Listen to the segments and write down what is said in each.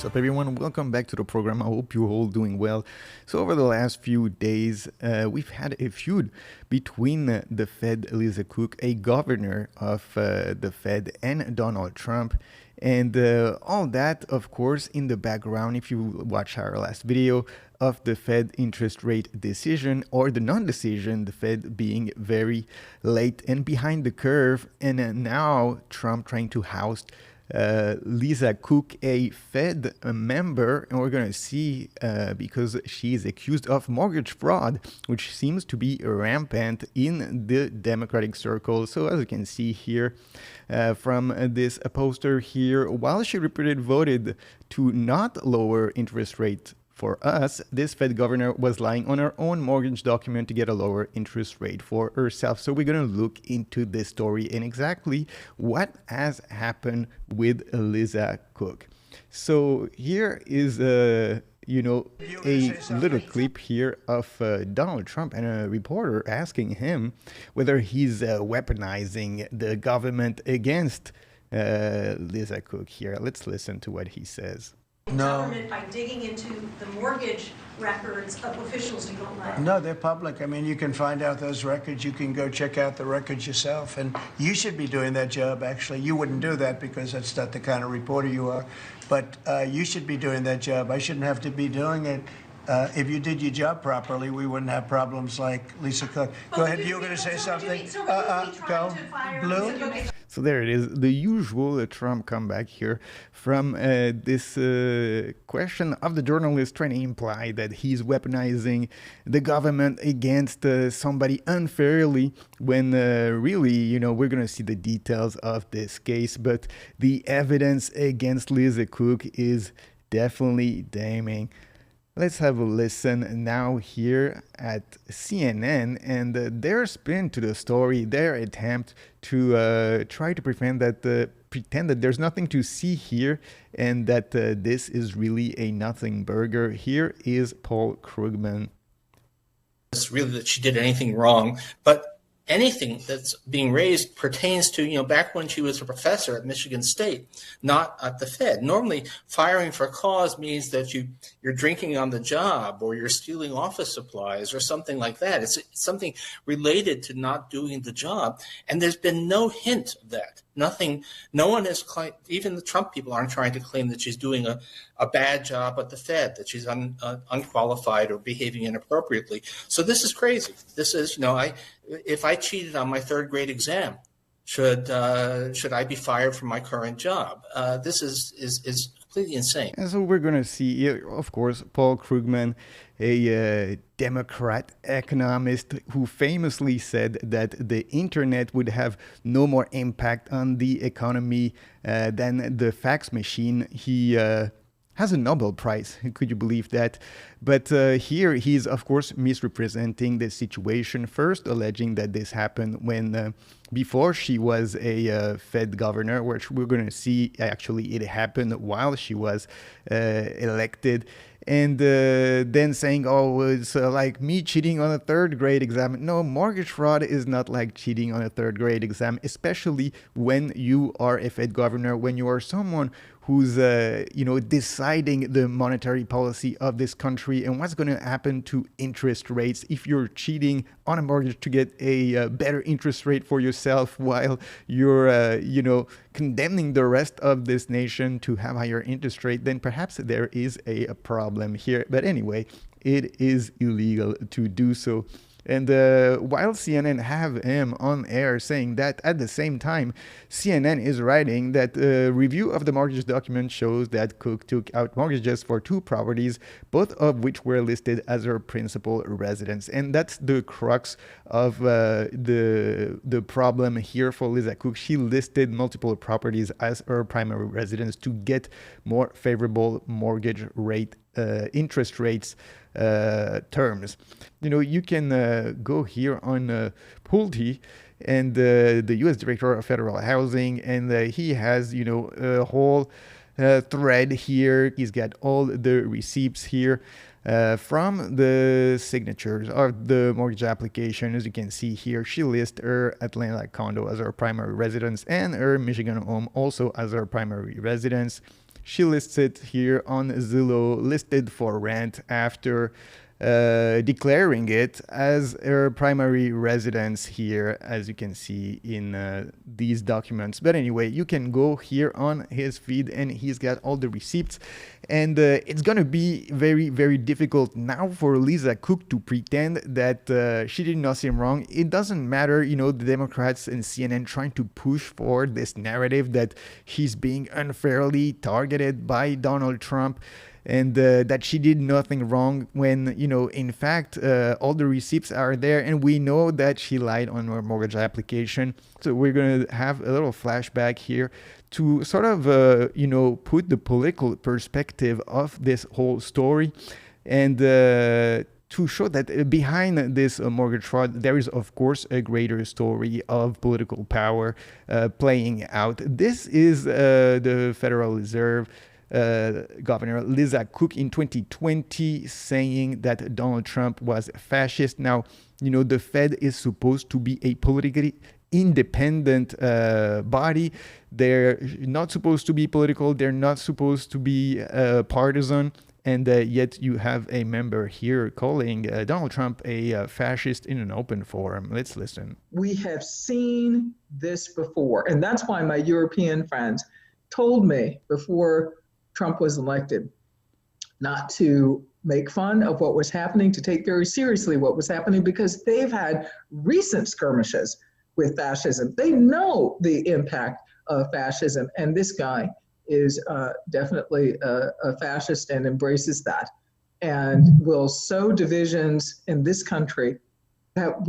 What's up, everyone? Welcome back to the program. I hope you're all doing well. So over the last few days, we've had a feud between the Fed, Lisa Cook, a governor of the Fed, and Donald Trump. And all that, of course, in the background, if you watch our last video, of the Fed interest rate decision or the non-decision, the Fed being very late and behind the curve. And now Trump trying to oust Lisa Cook, a Fed member, and we're going to see because she is accused of mortgage fraud, which seems to be rampant in the Democratic circle. So as you can see here from this poster here, while she reported voted to not lower interest rates for us, this Fed governor was lying on her own mortgage document to get a lower interest rate for herself. So we're going to look into this story and exactly what has happened with Lisa Cook. So here is a little clip here of Donald Trump and a reporter asking him whether he's weaponizing the government against Lisa Cook here. Let's listen to what he says. Government by digging into the mortgage records of officials you don't like. No, they're public. I mean, you can find out those records. You can go check out the records yourself. And you should be doing that job, actually. You wouldn't do that because that's not the kind of reporter you are. But you should be doing that job. I shouldn't have to be doing it. If you did your job properly, we wouldn't have problems like Lisa Cook. Go ahead. You were going to say something? Go. Blue? So there it is, the usual Trump comeback here from this question of the journalist trying to imply that he's weaponizing the government against somebody unfairly when really, we're going to see the details of this case. But the evidence against Lisa Cook is definitely damning. Let's have a listen now here at CNN and their spin to the story, their attempt to try to pretend that there's nothing to see here and that this is really a nothing burger. Here is Paul Krugman. It's really that she did anything wrong, but anything that's being raised pertains to, back when she was a professor at Michigan State, not at the Fed. Normally, firing for cause means that you're drinking on the job or you're stealing office supplies or something like that. It's something related to not doing the job. And there's been no hint of that. Nothing, no one has claimed, even the Trump people aren't trying to claim that she's doing a bad job at the Fed, that she's unqualified or behaving inappropriately. So this is crazy. This is, if I cheated on my third grade exam, should I be fired from my current job? This is completely insane. And so we're going to see, of course, Paul Krugman, a Democrat economist who famously said that the internet would have no more impact on the economy than the fax machine. He has a Nobel Prize. Could you believe that? But here he's, of course, misrepresenting the situation, first alleging that this happened when before she was a Fed governor, which we're going to see actually it happened while she was elected. And then saying, oh, it's like me cheating on a third grade exam. No, mortgage fraud is not like cheating on a third grade exam, especially when you are a Fed governor, when you are someone who's, deciding the monetary policy of this country and what's going to happen to interest rates if you're cheating on a mortgage to get a better interest rate for yourself while you're, condemning the rest of this nation to have higher interest rate, then perhaps there is a problem here. But anyway, it is illegal to do so. And while CNN have him on air saying that, at the same time, CNN is writing that a review of the mortgage document shows that Cook took out mortgages for 2 properties, both of which were listed as her principal residence. And that's the crux of the problem here for Lisa Cook. She listed multiple properties as her primary residence to get more favorable mortgage rate interest rates terms. You can go here on Pulte and the U.S. Director of Federal Housing, and he has, a whole thread here. He's got all the receipts here from the signatures of the mortgage application. As you can see here, she lists her Atlanta condo as her primary residence and her Michigan home also as her primary residence. She listed here on Zillow, listed for rent after declaring it as her primary residence here, as you can see in these documents. But anyway, you can go here on his feed and he's got all the receipts. And it's going to be very, very difficult now for Lisa Cook to pretend that she did nothing wrong. It doesn't matter, you know, the Democrats and CNN trying to push for this narrative that she's being unfairly targeted by Donald Trump, and that she did nothing wrong when, you know, in fact, all the receipts are there, and we know that she lied on her mortgage application. So we're going to have a little flashback here to sort of, you know, put the political perspective of this whole story, and to show that behind this mortgage fraud, there is, of course, a greater story of political power playing out. This is the Federal Reserve Governor Lisa Cook in 2020 saying that Donald Trump was fascist. Now, you know, the Fed is supposed to be a politically independent body. They're not supposed to be political. They're not supposed to be partisan. And yet you have a member here calling Donald Trump a fascist in an open forum. Let's listen. We have seen this before. And that's why my European friends told me before Trump was elected not to make fun of what was happening, to take very seriously what was happening, because they've had recent skirmishes with fascism. They know the impact of fascism, and this guy is definitely a fascist and embraces that, and will sow divisions in this country that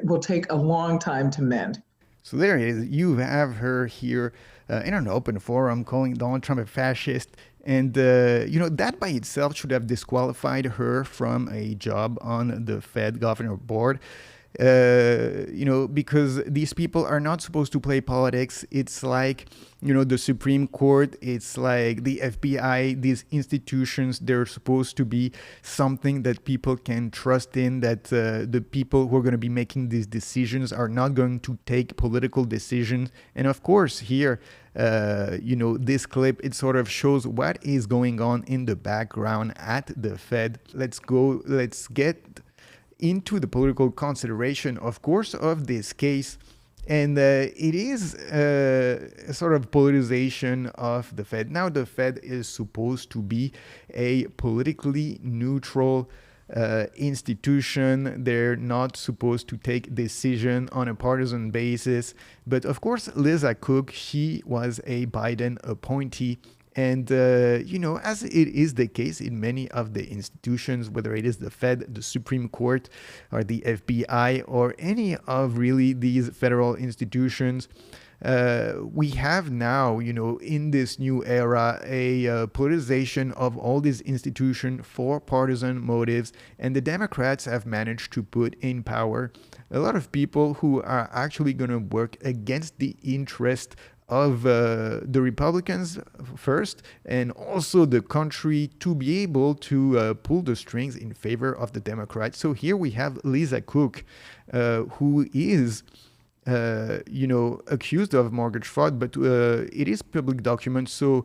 will take a long time to mend. So there it is. You have her here in an open forum calling Donald Trump a fascist. And, you know, that by itself should have disqualified her from a job on the Fed Governor Board. You know, because these people are not supposed to play politics. It's like, you know, the Supreme Court, it's like the FBI, these institutions, they're supposed to be something that people can trust in, that the people who are going to be making these decisions are not going to take political decisions. And of course, here, you know, this clip, it sort of shows what is going on in the background at the Fed. Let's get into the political consideration, of course, of this case. And it is a sort of politicization of the Fed. Now, the Fed is supposed to be a politically neutral institution. They're not supposed to take decision on a partisan basis. But of course, Lisa Cook, she was a Biden appointee. And, you know, as it is the case in many of the institutions, whether it is the Fed, the Supreme Court, or the FBI, or any of really these federal institutions, we have now, you know, in this new era, a politicization of all these institutions for partisan motives. And the Democrats have managed to put in power a lot of people who are actually going to work against the interest of the Republicans first, and also the country, to be able to pull the strings in favor of the Democrats. So here we have Lisa Cook, who is, you know, accused of mortgage fraud, but it is public document, so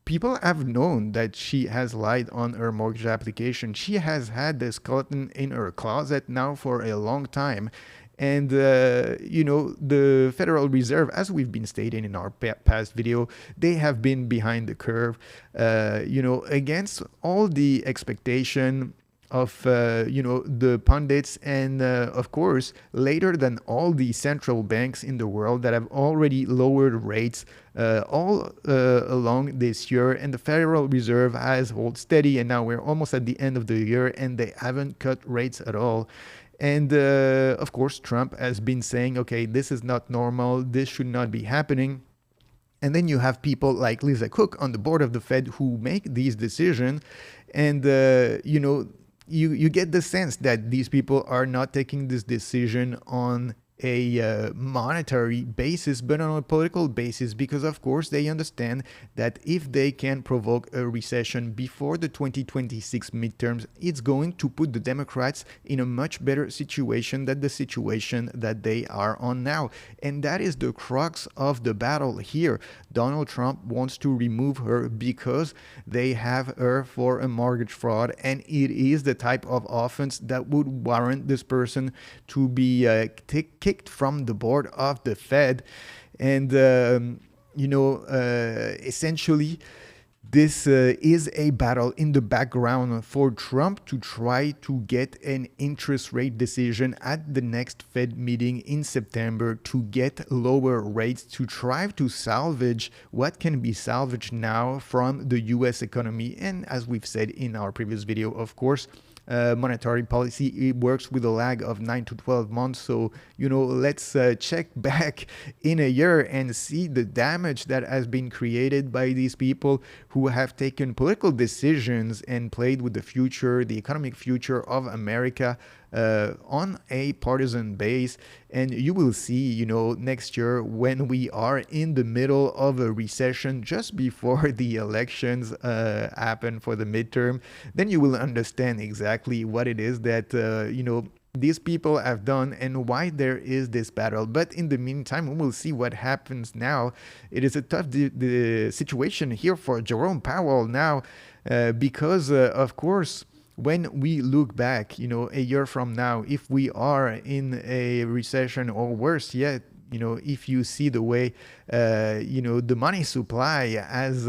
people have known that she has lied on her mortgage application. She has had the skeleton in her closet now for a long time. And, you know, the Federal Reserve, as we've been stating in our past video, they have been behind the curve, you know, against all the expectation of, you know, the pundits, and, of course, later than all the central banks in the world that have already lowered rates all along this year. And the Federal Reserve has held steady, and now we're almost at the end of the year, and they haven't cut rates at all. And, of course, Trump has been saying, okay, this is not normal. This should not be happening. And then you have people like Lisa Cook on the board of the Fed who make these decisions. And, you know, you get the sense that these people are not taking this decision on a monetary basis, but on a political basis, because of course they understand that if they can provoke a recession before the 2026 midterms, it's going to put the Democrats in a much better situation than the situation that they are on now. And that is the crux of the battle here. Donald Trump wants to remove her because they have her for a mortgage fraud, and it is the type of offense that would warrant this person to be kicked from the board of the Fed. And essentially this is a battle in the background for Trump to try to get an interest rate decision at the next Fed meeting in September, to get lower rates, to try to salvage what can be salvaged now from the US economy. And as we've said in our previous video, of course, monetary policy, it works with a lag of 9 to 12 months. So, let's check back in a year and see the damage that has been created by these people who have taken political decisions and played with the future, the economic future of America, on a partisan base. And you will see, next year, when we are in the middle of a recession just before the elections happen for the midterm, then you will understand exactly what it is that these people have done and why there is this battle. But in the meantime, we will see what happens now. It is a tough situation here for Jerome Powell now, because of course, when we look back, a year from now, if we are in a recession, or worse yet, if you see the way, the money supply has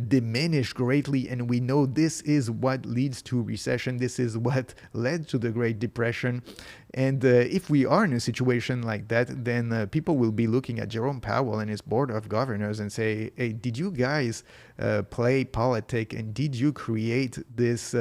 diminished greatly, and we know this is what leads to recession. This is what led to the Great Depression. And if we are in a situation like that, then people will be looking at Jerome Powell and his board of governors and say, hey, did you guys play politics, and did you create this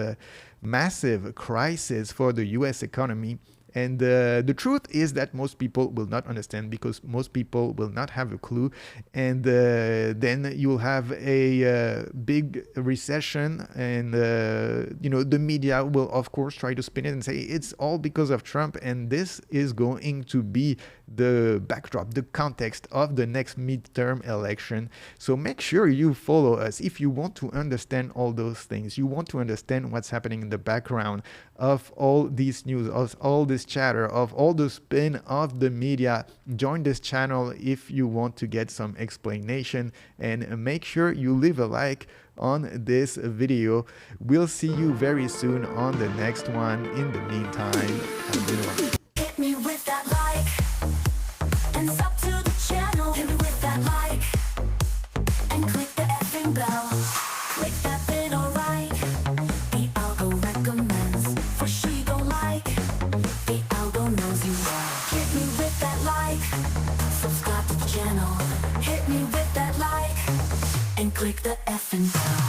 massive crisis for the US economy? And the truth is that most people will not understand, because most people will not have a clue. And then you'll have a big recession, and the media will of course try to spin it and say it's all because of Trump, and this is going to be the backdrop, the context of the next midterm election. So make sure you follow us if you want to understand all those things. You want to understand what's happening in the background of all these news, of all this chatter, of all the spin of the media. Join this channel if you want to get some explanation, and make sure you leave a like on this video. We'll see you very soon on the next one. In the meantime, have a good one. Hit me with that like, and sub to the channel. Hit me with that like, and click the effing bell. Click that bit, alright. The algo recommends, for she gon' like. The algo knows you well. Hit me with that like, subscribe to the channel. Hit me with that like, and click the effing bell.